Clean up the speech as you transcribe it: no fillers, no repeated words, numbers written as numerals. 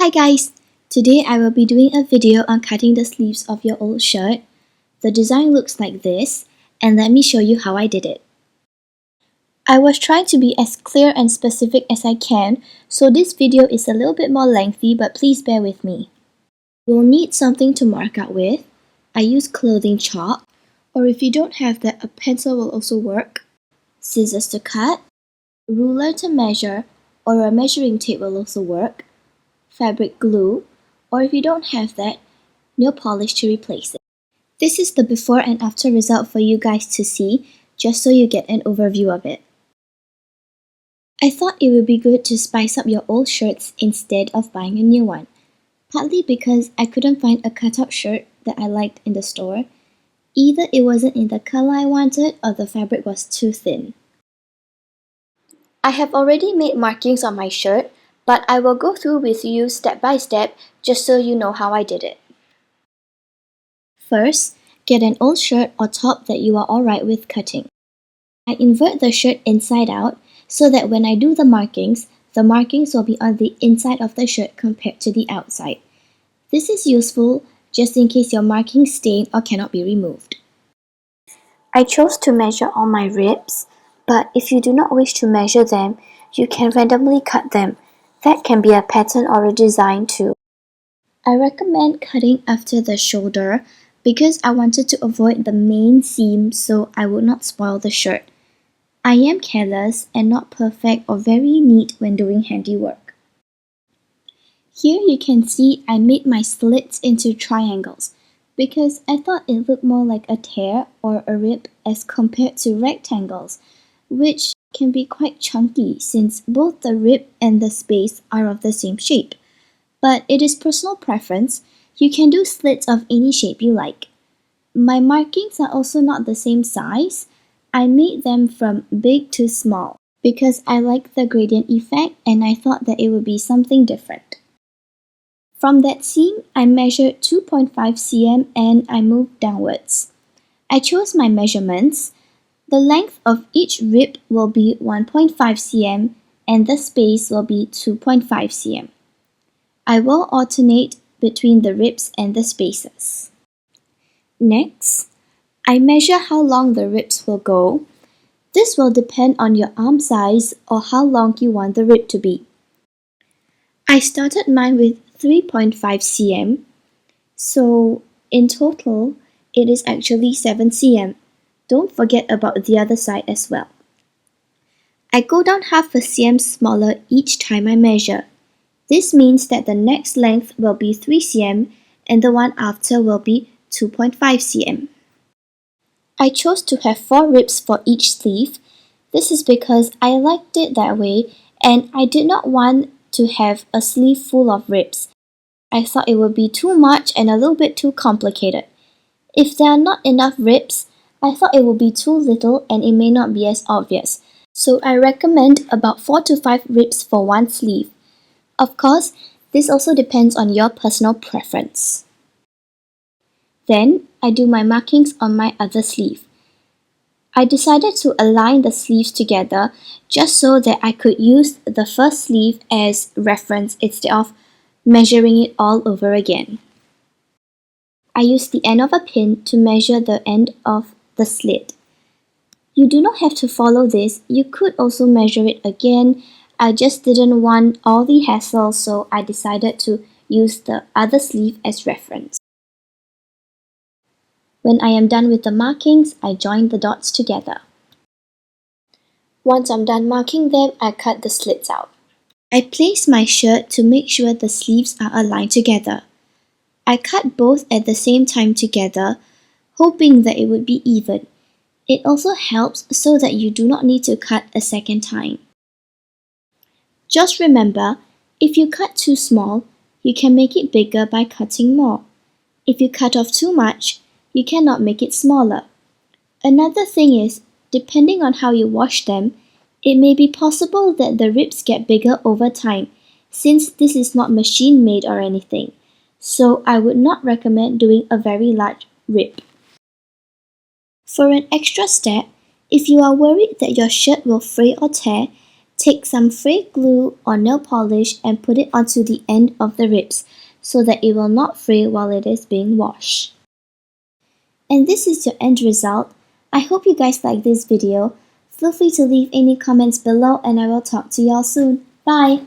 Hi guys! Today I will be doing a video on cutting the sleeves of your old shirt. The design looks like this, and let me show you how I did it. I was trying to be as clear and specific as I can, so this video is a little bit more lengthy, but please bear with me. You'll need something to mark out with. I use clothing chalk, or if you don't have that, a pencil will also work. Scissors to cut, ruler to measure, or a measuring tape will also work. Fabric glue, or if you don't have that, nail polish to replace it. This is the before and after result for you guys to see, just so you get an overview of it. I thought it would be good to spice up your old shirts instead of buying a new one, partly because I couldn't find a cutout shirt that I liked in the store. Either it wasn't in the color I wanted or the fabric was too thin. I have already made markings on my shirt, but I will go through with you step by step just so you know how I did it. First, get an old shirt or top that you are alright with cutting. I invert the shirt inside out so that when I do the markings will be on the inside of the shirt compared to the outside. This is useful just in case your markings stain or cannot be removed. I chose to measure all my ribs, but if you do not wish to measure them, you can randomly cut them. That can be a pattern or a design too. I recommend cutting after the shoulder because I wanted to avoid the main seam so I would not spoil the shirt. I am careless and not perfect or very neat when doing handiwork. Here you can see I made my slits into triangles because I thought it looked more like a tear or a rib as compared to rectangles, which can be quite chunky since both the rib and the space are of the same shape. But it is personal preference. You can do slits of any shape you like. My markings are also not the same size. I made them from big to small because I like the gradient effect and I thought that it would be something different. From that seam, I measured 2.5 cm and I moved downwards. I chose my measurements. The length of each rib will be 1.5 cm and the space will be 2.5 cm. I will alternate between the ribs and the spaces. Next, I measure how long the ribs will go. This will depend on your arm size or how long you want the rib to be. I started mine with 3.5 cm, so in total, it is actually 7 cm. Don't forget about the other side as well. I go down half a cm smaller each time I measure. This means that the next length will be 3 cm and the one after will be 2.5 cm. I chose to have 4 ribs for each sleeve. This is because I liked it that way and I did not want to have a sleeve full of ribs. I thought it would be too much and a little bit too complicated. If there are not enough ribs, I thought it would be too little and it may not be as obvious. So I recommend about 4 to 5 ribs for one sleeve. Of course, this also depends on your personal preference. Then, I do my markings on my other sleeve. I decided to align the sleeves together just so that I could use the first sleeve as reference instead of measuring it all over again. I used the end of a pin to measure the end of the slit. You do not have to follow this, you could also measure it again. I just didn't want all the hassle, so I decided to use the other sleeve as reference. When I am done with the markings, I join the dots together. Once I'm done marking them, I cut the slits out. I place my shirt to make sure the sleeves are aligned together. I cut both at the same time together, hoping that it would be even. It also helps so that you do not need to cut a second time. Just remember, if you cut too small, you can make it bigger by cutting more. If you cut off too much, you cannot make it smaller. Another thing is, depending on how you wash them, it may be possible that the ribs get bigger over time, since this is not machine made or anything. So I would not recommend doing a very large rib. For an extra step, if you are worried that your shirt will fray or tear, Take some fray glue or nail polish and put it onto the end of the ribs so that it will not fray while it is being washed. And this is your end result. I hope you guys like this video. Feel free to leave any comments below and I will talk to y'all soon. Bye!